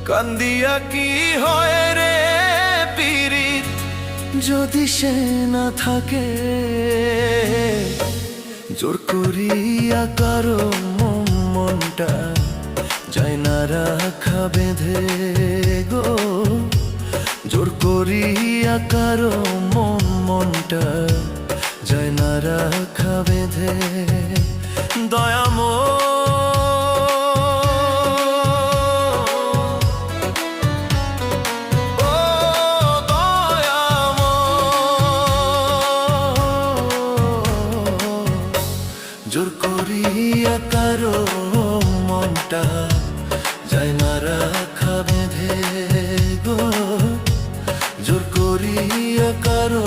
কান্দিয়া কি হয় রে পীড়িত যদি সে না থাকে, জোর করিয়া কারো মনটা যায় না রাখা বেঁধে গো, জোর করিয়া কারো মনটা যায় না রাখা বেঁধে। দয়াময় জোর করিয়া কারো মনটা যায় না রাখা বেঁধে গো, জোর করিয়া কারো